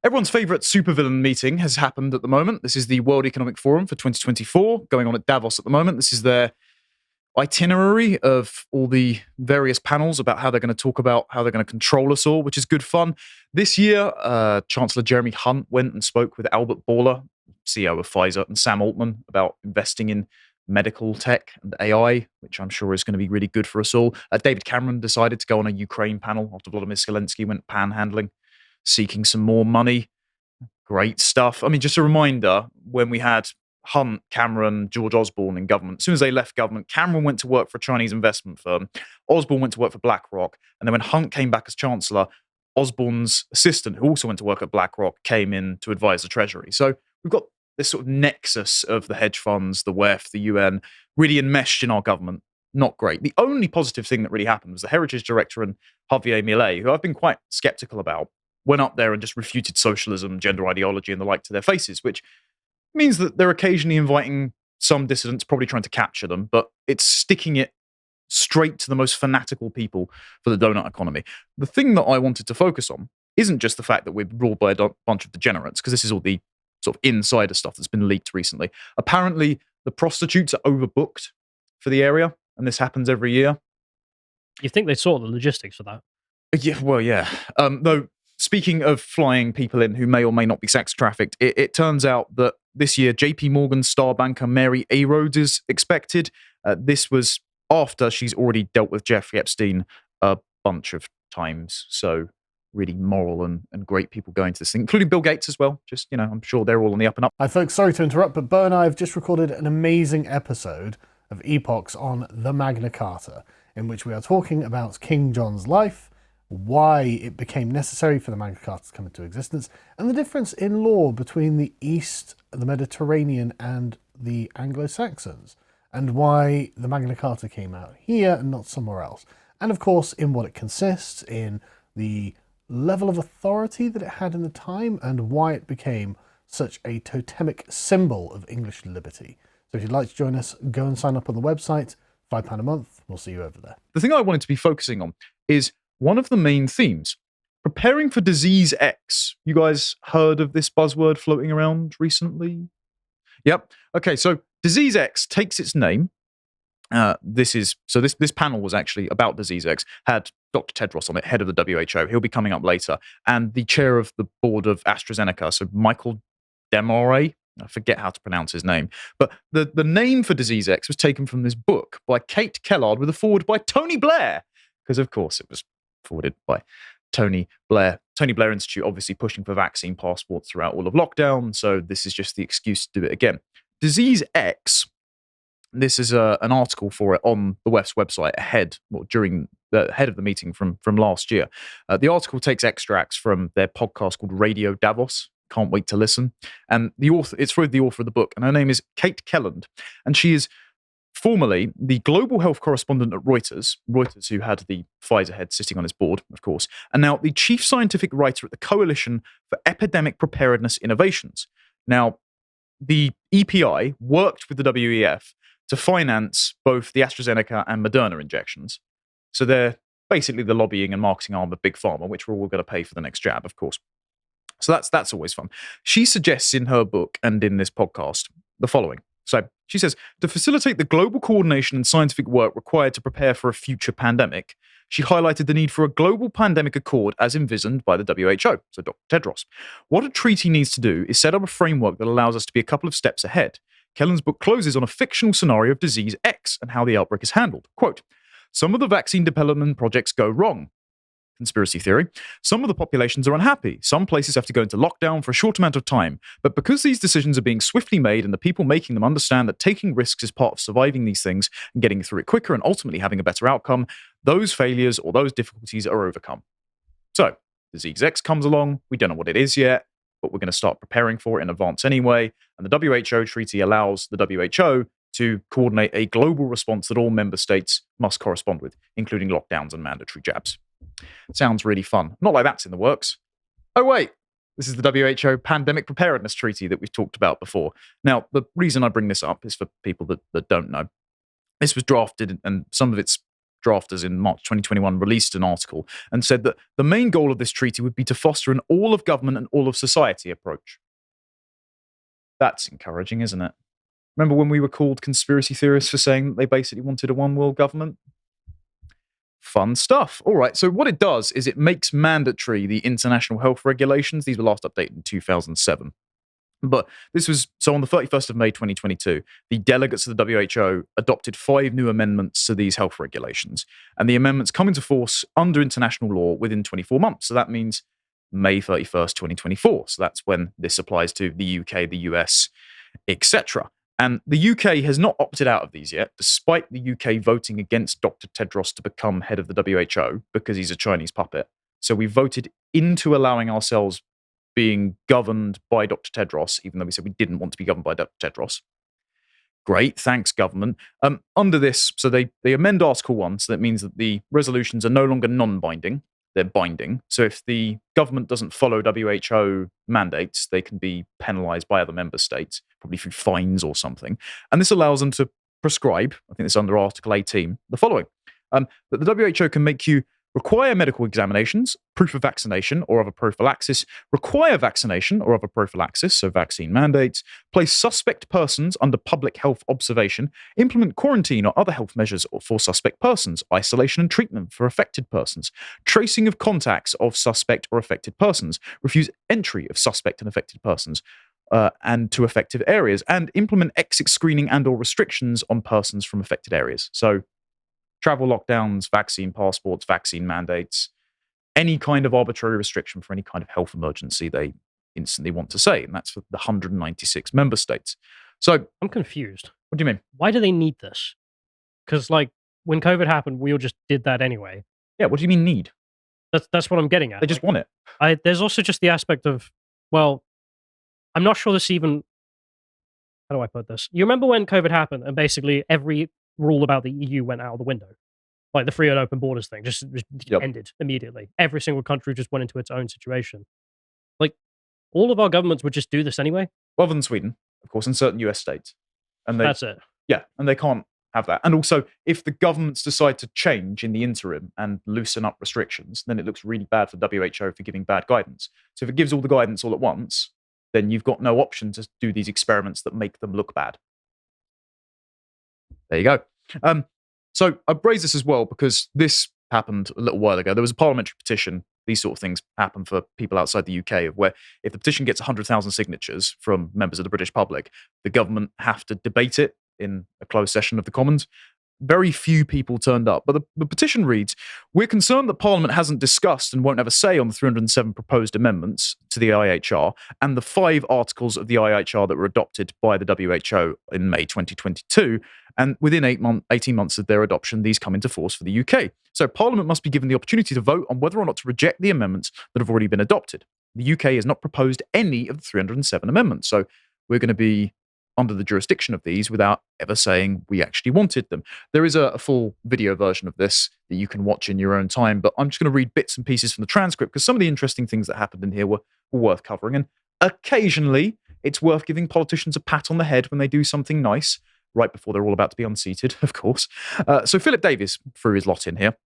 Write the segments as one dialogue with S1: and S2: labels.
S1: Everyone's favourite supervillain meeting has happened at the moment. This is the World Economic Forum for 2024, going on at Davos at the moment. This is their itinerary of all the various panels about how they're going to talk about how they're going to control us all, which is good fun. This year, Chancellor Jeremy Hunt went and spoke with Albert Bourla, CEO of Pfizer, and Sam Altman about investing in medical tech and AI, which I'm sure is going to be really good for us all. David Cameron decided to go on a Ukraine panel after Volodymyr Zelensky went panhandling, seeking some more money. Great stuff. I mean, just a reminder, when we had Hunt, Cameron, George Osborne in government, as soon as they left government, Cameron went to work for a Chinese investment firm. Osborne went to work for BlackRock. And then when Hunt came back as Chancellor, Osborne's assistant, who also went to work at BlackRock, came in to advise the Treasury. So we've got this sort of nexus of the hedge funds, the WEF, the UN, really enmeshed in our government. Not great. The only positive thing that really happened was the Heritage Director and Javier Milei, who I've been quite skeptical about, went up there and just refuted socialism, gender ideology, and the like to their faces, which means that they're occasionally inviting some dissidents, probably trying to capture them, but it's sticking it straight to the most fanatical people for the donut economy. The thing that I wanted to focus on isn't just the fact that we're ruled by a bunch of degenerates, because this is all the sort of insider stuff that's been leaked recently. Apparently, the prostitutes are overbooked for the area, and this happens every year.
S2: You think they sort the logistics for that?
S1: Yeah, well, yeah. Though, speaking of flying people in who may or may not be sex trafficked, it turns out that this year, JP Morgan star banker Mary A. Rhodes is expected. This was after she's already dealt with Jeffrey Epstein a bunch of times. So really moral and great people going to this thing, including Bill Gates as well. Just, I'm sure they're all on the up and up.
S3: Hi folks, sorry to interrupt, but Bo and I have just recorded an amazing episode of Epochs on the Magna Carta, in which we are talking about King John's life, why it became necessary for the Magna Carta to come into existence, and the difference in law between the East, the Mediterranean, and the Anglo-Saxons, and why the Magna Carta came out here and not somewhere else. And of course, in what it consists, in the level of authority that it had in the time, and why it became such a totemic symbol of English liberty. So if you'd like to join us, go and sign up on the website, £5 a month. We'll see you over there.
S1: The thing I wanted to be focusing on is one of the main themes, preparing for disease X. You guys heard of this buzzword floating around recently? Yep. Okay, so disease X takes its name. This panel was actually about disease X, had Dr. Tedros on it, head of the WHO. He'll be coming up later. And the chair of the board of AstraZeneca, so Michael Demore, I forget how to pronounce his name. But the name for disease X was taken from this book by Kate Kellard with a foreword by Tony Blair, because of course it was forwarded by Tony Blair. Tony Blair Institute obviously pushing for vaccine passports throughout all of lockdown, so this is just the excuse to do it again. Disease X, this is an article for it on the WEF's website ahead of the meeting from last year. The article takes extracts from their podcast called Radio Davos. Can't wait to listen. And it's for the author of the book, and her name is Kate Kellard, and she is formerly the global health correspondent at Reuters, who had the Pfizer head sitting on his board, of course, and now the chief scientific writer at the Coalition for Epidemic Preparedness Innovations. Now, the EPI worked with the WEF to finance both the AstraZeneca and Moderna injections. So they're basically the lobbying and marketing arm of Big Pharma, which we're all going to pay for the next jab, of course. So that's always fun. She suggests in her book and in this podcast the following. So she says, to facilitate the global coordination and scientific work required to prepare for a future pandemic, she highlighted the need for a global pandemic accord as envisioned by the WHO, so Dr. Tedros. What a treaty needs to do is set up a framework that allows us to be a couple of steps ahead. Kellen's book closes on a fictional scenario of disease X and how the outbreak is handled. Quote, some of the vaccine development projects go wrong. Conspiracy theory. Some of the populations are unhappy. Some places have to go into lockdown for a short amount of time. But because these decisions are being swiftly made and the people making them understand that taking risks is part of surviving these things and getting through it quicker and ultimately having a better outcome, those failures or those difficulties are overcome. So, disease X comes along. We don't know what it is yet, but we're going to start preparing for it in advance anyway. And the WHO treaty allows the WHO to coordinate a global response that all member states must correspond with, including lockdowns and mandatory jabs. Sounds really fun. Not like that's in the works. Oh, wait. This is the WHO Pandemic Preparedness Treaty that we've talked about before. Now, the reason I bring this up is for people that don't know. This was drafted and some of its drafters in March 2021 released an article and said that the main goal of this treaty would be to foster an all-of-government and all-of-society approach. That's encouraging, isn't it? Remember when we were called conspiracy theorists for saying that they basically wanted a one-world government? Fun stuff. All right, so what it does is it makes mandatory the international health regulations. These were last updated in 2007. But this was, so on the 31st of May 2022, the delegates of the WHO adopted 5 new amendments to these health regulations. And the amendments come into force under international law within 24 months. So that means May 31st, 2024. So that's when this applies to the UK, the US, etc. And the UK has not opted out of these yet, despite the UK voting against Dr. Tedros to become head of the WHO because he's a Chinese puppet. So we voted into allowing ourselves being governed by Dr. Tedros, even though we said we didn't want to be governed by Dr. Tedros. Great, thanks, government. Under this, so they amend Article 1, so that means that the resolutions are no longer non-binding, they're binding. So if the government doesn't follow WHO mandates, they can be penalised by other member states, probably through fines or something. And this allows them to prescribe, I think it's under Article 18, the following. That the WHO can make you require medical examinations, proof of vaccination or other prophylaxis, require vaccination or other prophylaxis, so vaccine mandates, place suspect persons under public health observation, implement quarantine or other health measures for suspect persons, isolation and treatment for affected persons, tracing of contacts of suspect or affected persons, refuse entry of suspect and affected persons, and to affected areas, and implement exit screening and or restrictions on persons from affected areas. So travel lockdowns, vaccine passports, vaccine mandates, any kind of arbitrary restriction for any kind of health emergency they instantly want to say. And that's for the 196 member states. So
S2: I'm confused.
S1: What do you mean?
S2: Why do they need this? Because, like, when COVID happened, we all just did that anyway.
S1: Yeah, what do you mean need?
S2: That's what I'm getting at.
S1: They just want it.
S2: There's also just the aspect of, well, I'm not sure this even... How do I put this? You remember when COVID happened and basically every rule about the EU went out of the window? Like the free and open borders thing just ended immediately. Every single country just went into its own situation. Like, all of our governments would just do this anyway.
S1: Other than Sweden, of course, and certain US states. And
S2: that's it.
S1: Yeah, and they can't have that. And also, if the governments decide to change in the interim and loosen up restrictions, then it looks really bad for WHO for giving bad guidance. So if it gives all the guidance all at once, then you've got no option to do these experiments that make them look bad. There you go. So I raise this as well because this happened a little while ago. There was a parliamentary petition. These sort of things happen for people outside the UK, of where if the petition gets 100,000 signatures from members of the British public, the government have to debate it in a closed session of the Commons. Very few people turned up. But the petition reads, "We're concerned that Parliament hasn't discussed and won't have a say on the 307 proposed amendments to the IHR and the 5 articles of the IHR that were adopted by the WHO in May 2022. And within 18 months of their adoption, these come into force for the UK. So Parliament must be given the opportunity to vote on whether or not to reject the amendments that have already been adopted. The UK has not proposed any of the 307 amendments. So we're going to be under the jurisdiction of these without ever saying we actually wanted them." There is a full video version of this that you can watch in your own time, but I'm just going to read bits and pieces from the transcript because some of the interesting things that happened in here were worth covering. And occasionally, it's worth giving politicians a pat on the head when they do something nice, right before they're all about to be unseated, of course. So Philip Davies threw his lot in here.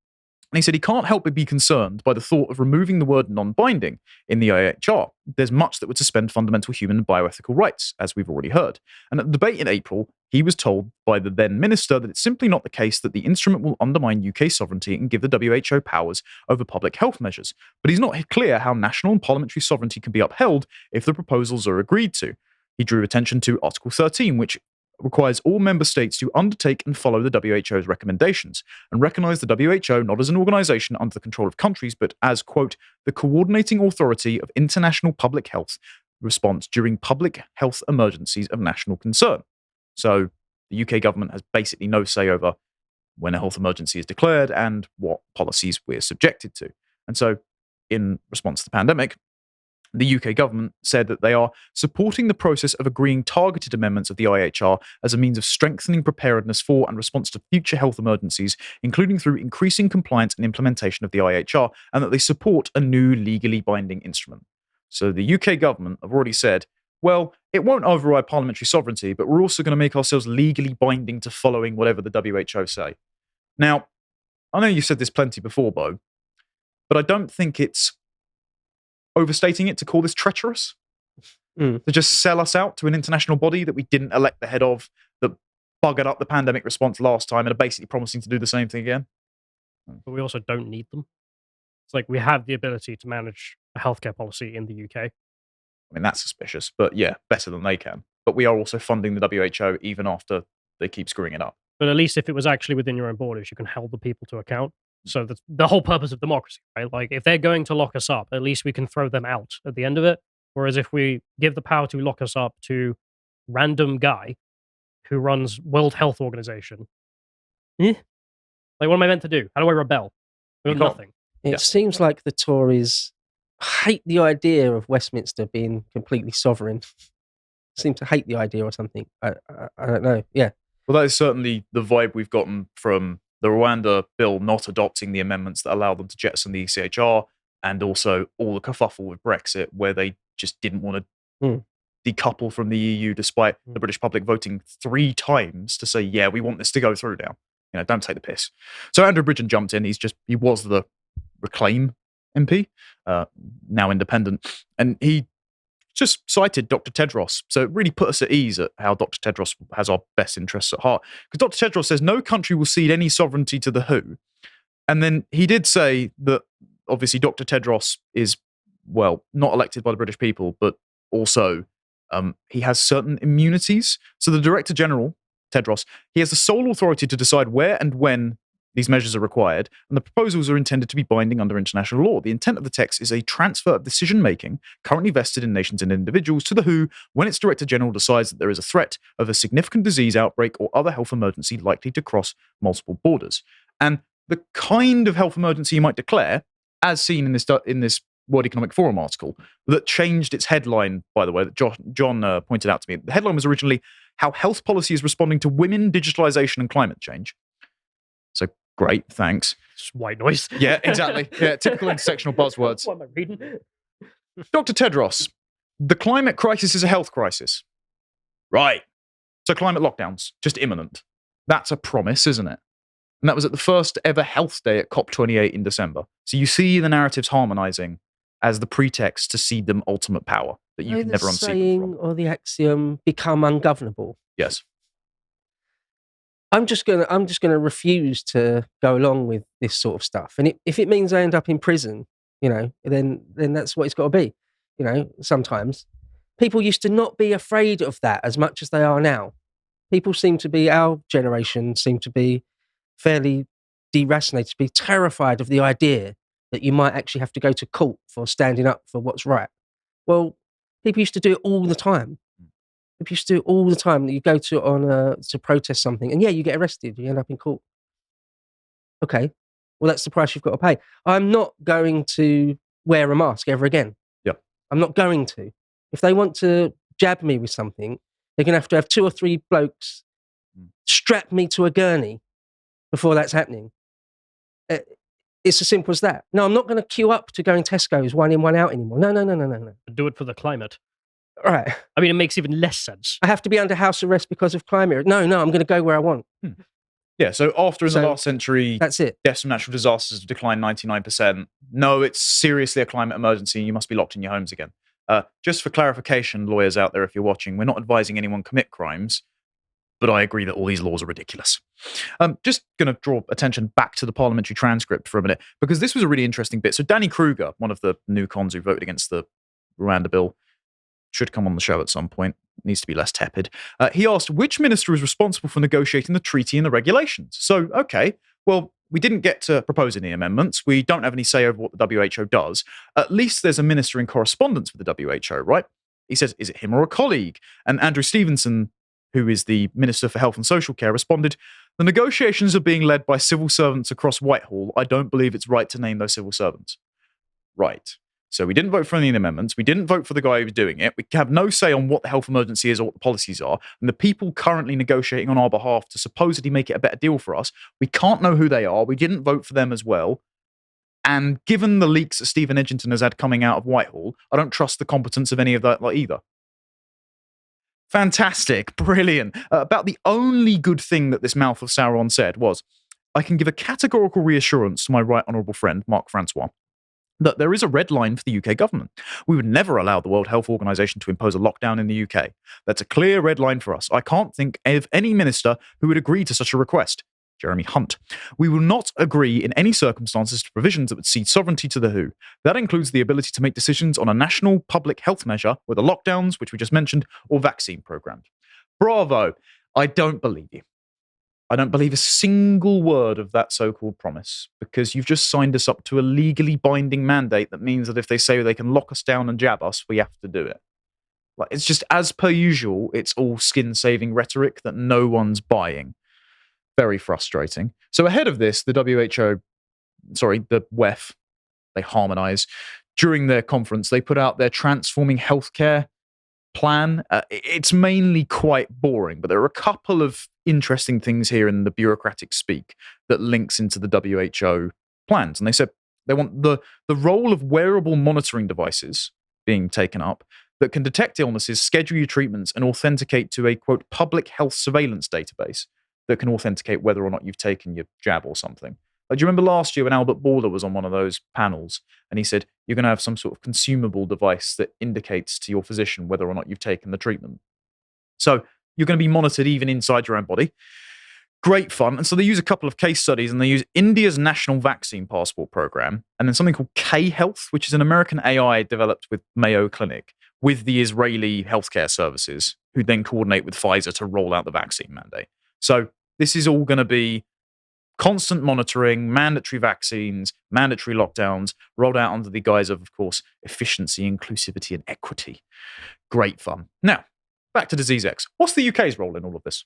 S1: And he said he can't help but be concerned by the thought of removing the word non-binding in the IHR. There's much that would suspend fundamental human and bioethical rights, as we've already heard. And at the debate in April, he was told by the then minister that it's simply not the case that the instrument will undermine UK sovereignty and give the WHO powers over public health measures. But he's not clear how national and parliamentary sovereignty can be upheld if the proposals are agreed to. He drew attention to Article 13, which requires all member states to undertake and follow the WHO's recommendations and recognise the WHO not as an organisation under the control of countries, but as, quote, the coordinating authority of international public health response during public health emergencies of national concern. So the UK government has basically no say over when a health emergency is declared and what policies we're subjected to. And so in response to the pandemic, the UK government said that they are supporting the process of agreeing targeted amendments of the IHR as a means of strengthening preparedness for and response to future health emergencies, including through increasing compliance and implementation of the IHR, and that they support a new legally binding instrument. So the UK government have already said, well, it won't override parliamentary sovereignty, but we're also going to make ourselves legally binding to following whatever the WHO say. Now, I know you've said this plenty before, Bo, but I don't think it's overstating it to call this treacherous. To just sell us out to an international body that we didn't elect the head of, that buggered up the pandemic response last time and are basically promising to do the same thing again.
S2: But we also don't need them. It's like we have the ability to manage a healthcare policy in the UK.
S1: I mean, that's suspicious, but yeah, better than they can. But we are also funding the WHO even after they keep screwing it up.
S2: But at least if it was actually within your own borders, you can hold the people to account. So that's the whole purpose of democracy, right? Like, if they're going to lock us up, at least we can throw them out at the end of it. Whereas if we give the power to lock us up to random guy who runs World Health Organization, like, what am I meant to do? How do I rebel? Nothing.
S4: It seems like the Tories hate the idea of Westminster being completely sovereign. Seem to hate the idea or something. I don't know. Yeah.
S1: Well, that is certainly the vibe we've gotten from the Rwanda bill not adopting the amendments that allow them to jettison the ECHR, and also all the kerfuffle with Brexit, where they just didn't want to decouple from the EU, despite the British public voting 3 times to say, yeah, we want this to go through now. You know, don't take the piss. So Andrew Bridgen jumped in. He was the Reclaim MP, now independent, and he just cited Dr. Tedros. So it really put us at ease at how Dr. Tedros has our best interests at heart. Because Dr. Tedros says no country will cede any sovereignty to the WHO. And then he did say that obviously Dr. Tedros is, well, not elected by the British people, but also he has certain immunities. So the Director General, Tedros, he has the sole authority to decide where and when these measures are required, and the proposals are intended to be binding under international law. The intent of the text is a transfer of decision-making currently vested in nations and individuals to the WHO when its Director General decides that there is a threat of a significant disease outbreak or other health emergency likely to cross multiple borders. And the kind of health emergency you might declare, as seen in this World Economic Forum article, that changed its headline, by the way, that John pointed out to me. The headline was originally, How Health Policy is Responding to Women, Digitalization and Climate Change. So great, thanks.
S2: It's white noise.
S1: Yeah, exactly. Yeah, typical intersectional buzzwords.
S2: What am I reading?
S1: Dr. Tedros, the climate crisis is a health crisis. Right. So climate lockdowns, just imminent. That's a promise, isn't it? And that was at the first ever health day at COP28 in December. So you see the narratives harmonizing as the pretext to cede them ultimate power that you can never unseat them
S4: saying
S1: from.
S4: or the axiom become ungovernable.
S1: Yes.
S4: I'm just gonna refuse to go along with this sort of stuff. And if it means I end up in prison, you know, then that's what it's got to be. You know, sometimes people used to not be afraid of that as much as they are now. People seem to be, our generation seem to be fairly deracinated, to be terrified of the idea that you might actually have to go to court for standing up for what's right. Well, people used to do it all the time. People used to do it all the time. You go to protest something, and yeah, you get arrested. You end up in court. Okay, well, that's the price you've got to pay. I'm not going to wear a mask ever again.
S1: Yep.
S4: I'm not going to. If they want to jab me with something, they're going to have 2 or 3 blokes strap me to a gurney before that's happening. It's as simple as that. No, I'm not going to queue up to go in Tesco's 1 in, 1 out anymore. No.
S2: Do it for the climate.
S4: All right.
S2: I mean, it makes even less sense.
S4: I have to be under house arrest because of climate. No, I'm going to go where I want.
S1: Yeah, so after in the last century,
S4: that's it.
S1: Deaths from natural disasters have declined 99%. No, it's seriously a climate emergency. You must be locked in your homes again. Just for clarification, lawyers out there, if you're watching, we're not advising anyone commit crimes, but I agree that all these laws are ridiculous. Just going to draw attention back to the parliamentary transcript for a minute, because this was a really interesting bit. So Danny Kruger, one of the new cons who voted against the Rwanda bill, should come on the show at some point, needs to be less tepid. He asked, which minister is responsible for negotiating the treaty and the regulations? So, okay, well, we didn't get to propose any amendments. We don't have any say over what the WHO does. At least there's a minister in correspondence with the WHO, right? He says, is it him or a colleague? And Andrew Stevenson, who is the Minister for Health and Social Care, responded, the negotiations are being led by civil servants across Whitehall. I don't believe it's right to name those civil servants. Right. So we didn't vote for any of the amendments. We didn't vote for the guy who was doing it. We have no say on what the health emergency is or what the policies are. And the people currently negotiating on our behalf to supposedly make it a better deal for us, we can't know who they are. We didn't vote for them as well. And given the leaks that Stephen Edgington has had coming out of Whitehall, I don't trust the competence of any of that either. Fantastic. Brilliant. About the only good thing that this mouth of Sauron said was, I can give a categorical reassurance to my right honourable friend, Mark Francois, that there is a red line for the UK government. We would never allow the World Health Organization to impose a lockdown in the UK. That's a clear red line for us. I can't think of any minister who would agree to such a request. Jeremy Hunt. We will not agree in any circumstances to provisions that would cede sovereignty to the WHO. That includes the ability to make decisions on a national public health measure, whether lockdowns, which we just mentioned, or vaccine programs. Bravo. I don't believe you. I don't believe a single word of that so-called promise, because you've just signed us up to a legally binding mandate that means that if they say they can lock us down and jab us, we have to do it. Like, it's just, as per usual, it's all skin-saving rhetoric that no one's buying. Very frustrating. So ahead of this, the WEF, they harmonise. During their conference, they put out their Transforming Healthcare plan. It's mainly quite boring, but there are a couple of interesting things here in the bureaucratic speak that links into the WHO plans. And they said they want the role of wearable monitoring devices being taken up that can detect illnesses, schedule your treatments, and authenticate to a, quote, public health surveillance database that can authenticate whether or not you've taken your jab or something. Like, do you remember last year when Albert Bourla was on one of those panels and he said, you're going to have some sort of consumable device that indicates to your physician whether or not you've taken the treatment. So you're going to be monitored even inside your own body. Great fun. And so they use a couple of case studies, and they use India's National Vaccine Passport Program and then something called K-Health, which is an American AI developed with Mayo Clinic with the Israeli healthcare services, who then coordinate with Pfizer to roll out the vaccine mandate. So this is all going to be constant monitoring, mandatory vaccines, mandatory lockdowns, rolled out under the guise of course, efficiency, inclusivity, and equity. Great fun. Now, back to Disease X. What's the UK's role in all of this?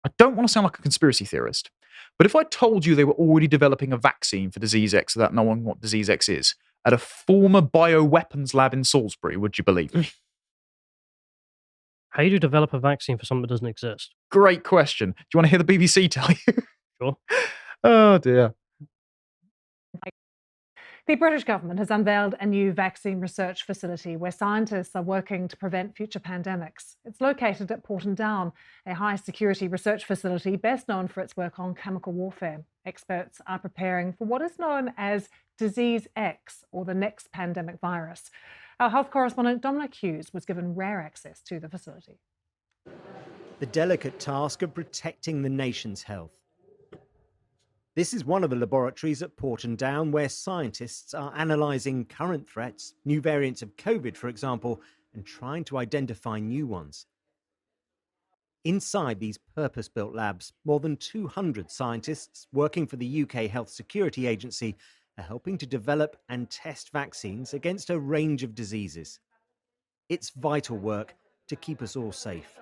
S1: I don't want to sound like a conspiracy theorist, but if I told you they were already developing a vaccine for Disease X without knowing what Disease X is, at a former bioweapons lab in Salisbury, would you believe me?
S2: How do you develop a vaccine for something that doesn't exist?
S1: Great question. Do you want to hear the BBC tell you?
S2: Sure.
S1: Oh, dear.
S5: The British government has unveiled a new vaccine research facility where scientists are working to prevent future pandemics. It's located at Porton Down, a high-security research facility best known for its work on chemical warfare. Experts are preparing for what is known as Disease X, or the next pandemic virus. Our health correspondent Dominic Hughes was given rare access to the facility.
S6: The delicate task of protecting the nation's health. This is one of the laboratories at Porton Down where scientists are analysing current threats, new variants of COVID, for example, and trying to identify new ones. Inside these purpose-built labs, more than 200 scientists working for the UK Health Security Agency are helping to develop and test vaccines against a range of diseases. It's vital work to keep us all safe.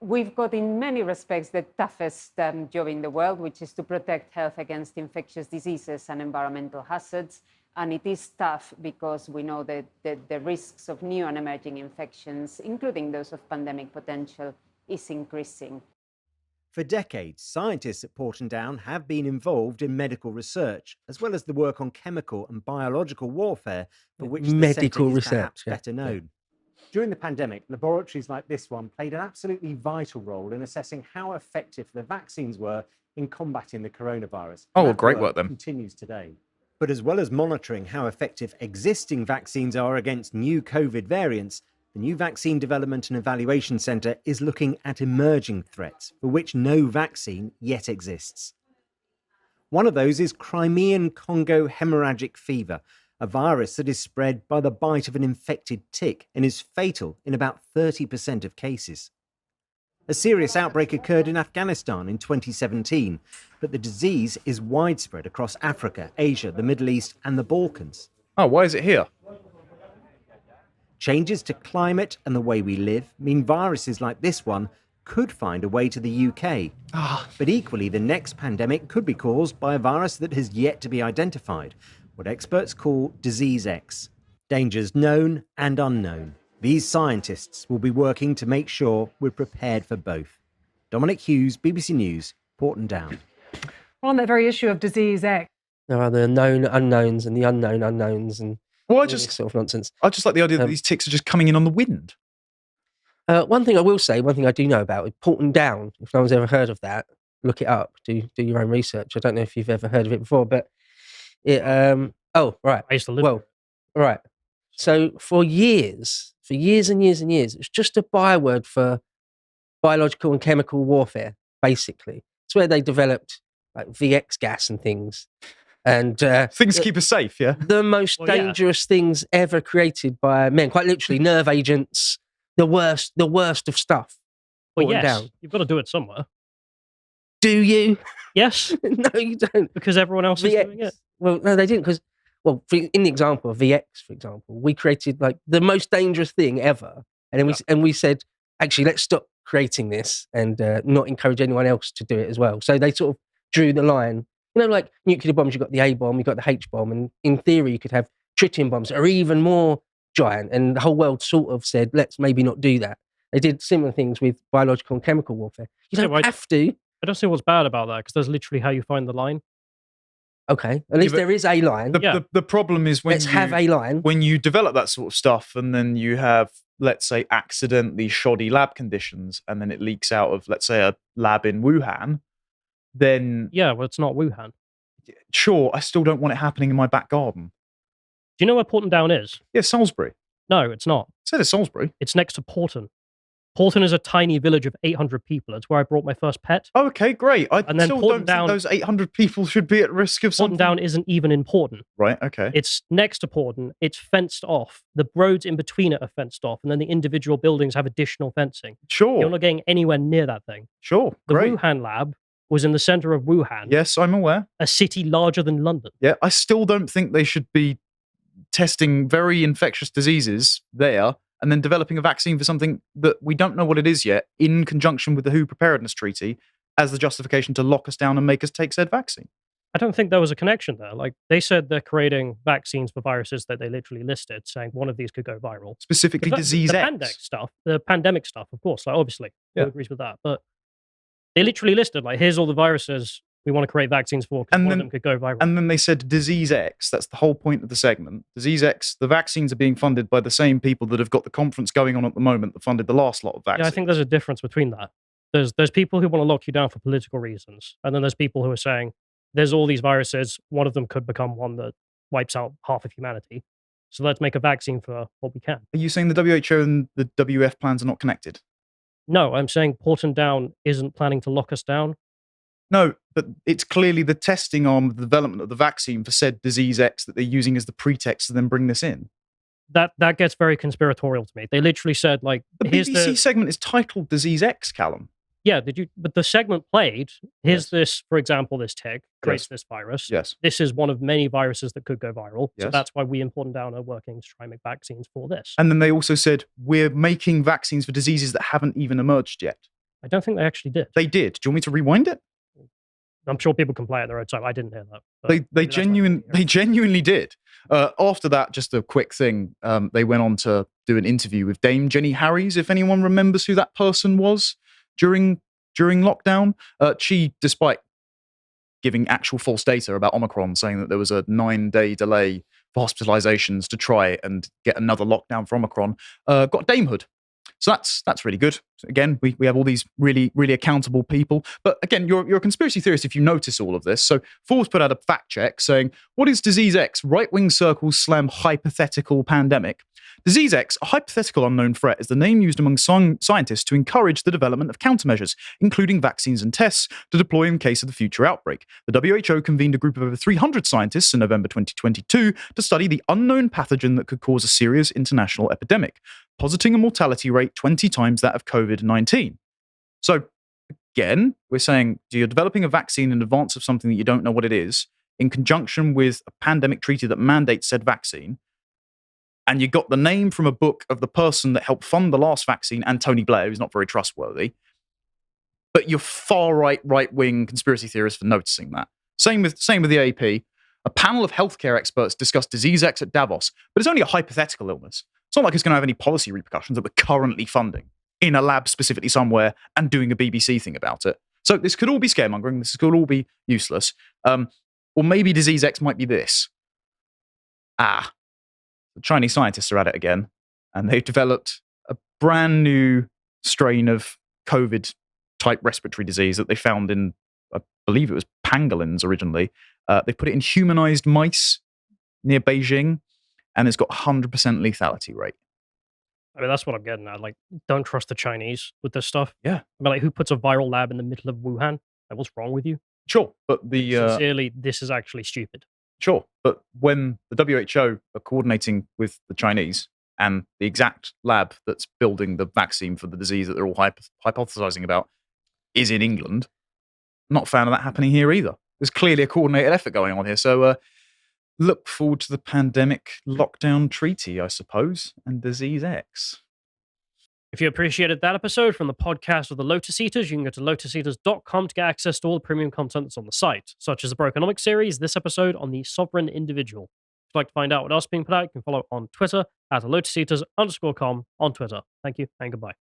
S7: We've got, in many respects, the toughest job in the world, which is to protect health against infectious diseases and environmental hazards. And it is tough because we know that the risks of new and emerging infections, including those of pandemic potential, is increasing.
S6: For decades, scientists at Porton Down have been involved in medical research, as well as the work on chemical and biological warfare, for which the
S4: Medical
S6: centre is
S4: research,
S6: perhaps
S4: yeah.
S6: better known.
S8: During the pandemic, laboratories like this one played an absolutely vital role in assessing how effective the vaccines were in combating the coronavirus.
S1: Oh,
S8: That
S1: great work then.
S8: Continues today.
S6: But as well as monitoring how effective existing vaccines are against new COVID variants, the new Vaccine Development and Evaluation Centre is looking at emerging threats for which no vaccine yet exists. One of those is Crimean Congo hemorrhagic fever, a virus that is spread by the bite of an infected tick and is fatal in about 30% of cases. A serious outbreak occurred in Afghanistan in 2017, but the disease is widespread across Africa, Asia, the Middle East and the Balkans.
S1: Oh, why is it here?
S6: Changes to climate and the way we live mean viruses like this one could find a way to the UK. But equally, the next pandemic could be caused by a virus that has yet to be identified, what experts call Disease X. Dangers known and unknown. These scientists will be working to make sure we're prepared for both. Dominic Hughes, BBC News, Porton Down.
S5: Well, on that very issue of Disease X,
S4: There are the known unknowns and the unknown unknowns and
S1: Well,
S4: all this sort of nonsense.
S1: I just like the idea that these ticks are just coming in on the wind.
S4: One thing I will say, one thing I do know about is Porton Down, if no one's ever heard of that. look it up, do your own research. I don't know if you've ever heard of it before, but it. Oh, right.
S2: I used to live
S4: Well, right. So for years and years and years, it's just a byword for biological and chemical warfare. Basically, it's where they developed like VX gas and things, and
S1: Things to keep us safe, yeah?
S4: the most
S2: Well, yeah.
S4: dangerous things ever created by men. Quite literally, nerve agents. The worst of stuff.
S2: Well,
S4: Porton
S2: yes,
S4: Down.
S2: you've got to do it somewhere.
S4: Do you?
S2: Yes,
S4: No, you don't.
S2: because everyone else is doing it.
S4: Well, no, they didn't. Because, well, in the example of VX, for example, we created like the most dangerous thing ever, and then we said, actually, let's stop creating this and not encourage anyone else to do it as well. So they sort of drew the line. You know, like nuclear bombs, you've got the A bomb, you've got the H bomb, and in theory, you could have tritium bombs that are even more giant. And the whole world sort of said, let's maybe not do that. They did similar things with biological and chemical warfare. You don't have to.
S2: I don't see what's bad about that because that's literally how you find the line.
S4: Okay, at least
S1: but
S4: there is a line.
S1: The problem is
S4: Let's have a line.
S1: when you develop that sort of stuff and then you have, let's say, accidentally shoddy lab conditions and then it leaks out of, let's say, a lab in Wuhan, then
S2: Yeah, well, it's not Wuhan.
S1: sure, I still don't want it happening in my back garden.
S2: Do you know where Porton Down is?
S1: Yeah, Salisbury.
S2: No, it's not.
S1: I said it's Salisbury.
S2: It's next to Porton. Porton is a tiny village of 800 people. It's where I brought my first pet.
S1: Oh, okay, great. I
S2: And then
S1: still
S2: Porton
S1: don't
S2: Down-
S1: think those 800 people should be at risk of
S2: Porton
S1: something.
S2: Down isn't even in Porton.
S1: Right, okay.
S2: It's next to Porton. It's fenced off. The roads in between it are fenced off, and then the individual buildings have additional fencing.
S1: Sure,
S2: You're not getting anywhere near that thing.
S1: sure,
S2: The
S1: great.
S2: Wuhan lab was in the center of Wuhan,
S1: Yes, I'm aware.
S2: a city larger than London.
S1: Yeah, I still don't think they should be testing very infectious diseases there and then developing a vaccine for something that we don't know what it is yet in conjunction with the WHO Preparedness Treaty as the justification to lock us down and make us take said vaccine.
S2: I don't think there was a connection there. Like they said, they're creating vaccines for viruses that they literally listed, saying one of these could go viral.
S1: Specifically, disease
S2: the
S1: X.
S2: pandemic stuff, of course. Like obviously,
S1: Yeah.
S2: who agrees with that? But they literally listed like, here's all the viruses we want to create vaccines for, because
S1: And
S2: one
S1: then-
S2: of them could go viral.
S1: And then they said disease X. That's the whole point of the segment. Disease X, the vaccines are being funded by the same people that have got the conference going on at the moment that funded the last lot of vaccines.
S2: Yeah, I think there's a difference between that. There's people who want to lock you down for political reasons, and then there's people who are saying there's all these viruses. One of them could become one that wipes out half of humanity. So let's make a vaccine for what we can.
S1: Are you saying the WHO and the WF plans are not connected?
S2: No, I'm saying Porton Down isn't planning to lock us down.
S1: No, but it's clearly the testing arm of the development of the vaccine for said disease X that they're using as the pretext to then bring this in.
S2: That gets very conspiratorial to me. They literally said like,
S1: The
S2: here's
S1: BBC segment is titled Disease X, Callum.
S2: Yeah, but the segment played, here's
S1: Yes.
S2: this, for example, this tick creates
S1: Yes.
S2: this virus.
S1: Yes.
S2: This is one of many viruses that could go viral. So
S1: Yes.
S2: that's why we in Porton Down are working to try and make vaccines for this.
S1: And then they also said, we're making vaccines for diseases that haven't even emerged yet.
S2: I don't think they actually did.
S1: They did. Do you want me to rewind it?
S2: I'm sure people can play at their own time. I didn't hear that. but
S1: They
S2: maybe that's what I didn't hear.
S1: genuinely did. After that, just a quick thing. They went on to do an interview with Dame Jenny Harries. If anyone remembers who that person was during lockdown, she, despite giving actual false data about Omicron, saying that there was a 9-day delay for hospitalizations to try and get another lockdown for Omicron, got damehood. So that's really good. Again, we have all these really, really accountable people. But again, you're a conspiracy theorist if you notice all of this. So Forbes put out a fact check saying, what is disease X? Right-wing circles slam hypothetical pandemic. Disease X, a hypothetical unknown threat, is the name used among scientists to encourage the development of countermeasures, including vaccines and tests, to deploy in case of the future outbreak. The WHO convened a group of over 300 scientists in November 2022 to study the unknown pathogen that could cause a serious international epidemic, positing a mortality rate 20 times that of COVID-19. So, again, we're saying you're developing a vaccine in advance of something that you don't know what it is, in conjunction with a pandemic treaty that mandates said vaccine, and you got the name from a book of the person that helped fund the last vaccine, and Tony Blair, who's not very trustworthy, but you're right-wing conspiracy theorists for noticing that. Same with the AP. A panel of healthcare experts discussed disease X at Davos, but it's only a hypothetical illness. It's not like it's going to have any policy repercussions that we're currently funding in a lab specifically somewhere and doing a BBC thing about it. So this could all be scaremongering. This could all be useless. Or maybe disease X might be this. The Chinese scientists are at it again, and they've developed a brand new strain of COVID-type respiratory disease that they found in believe it was pangolins originally. They put it in humanized mice near Beijing, and it's got 100% lethality rate.
S2: I mean, that's what I'm getting at. Like, don't trust the Chinese with this stuff.
S1: Yeah.
S2: I mean, like, who puts a viral lab in the middle of Wuhan? Like, what's wrong with you?
S1: Sure, but
S2: Sincerely, this is actually stupid.
S1: Sure, but when the WHO are coordinating with the Chinese and the exact lab that's building the vaccine for the disease that they're all hypothesizing about is in England, not a fan of that happening here either. There's clearly a coordinated effort going on here. So look forward to the pandemic lockdown treaty, I suppose, and Disease X.
S2: If you appreciated that episode from the podcast of the Lotus Eaters, you can go to lotuseaters.com to get access to all the premium content that's on the site, such as the Brokenomics series, this episode on the sovereign individual. If you'd like to find out what else is being put out, you can follow on Twitter at lotuseaters_com on Twitter. Thank you and goodbye.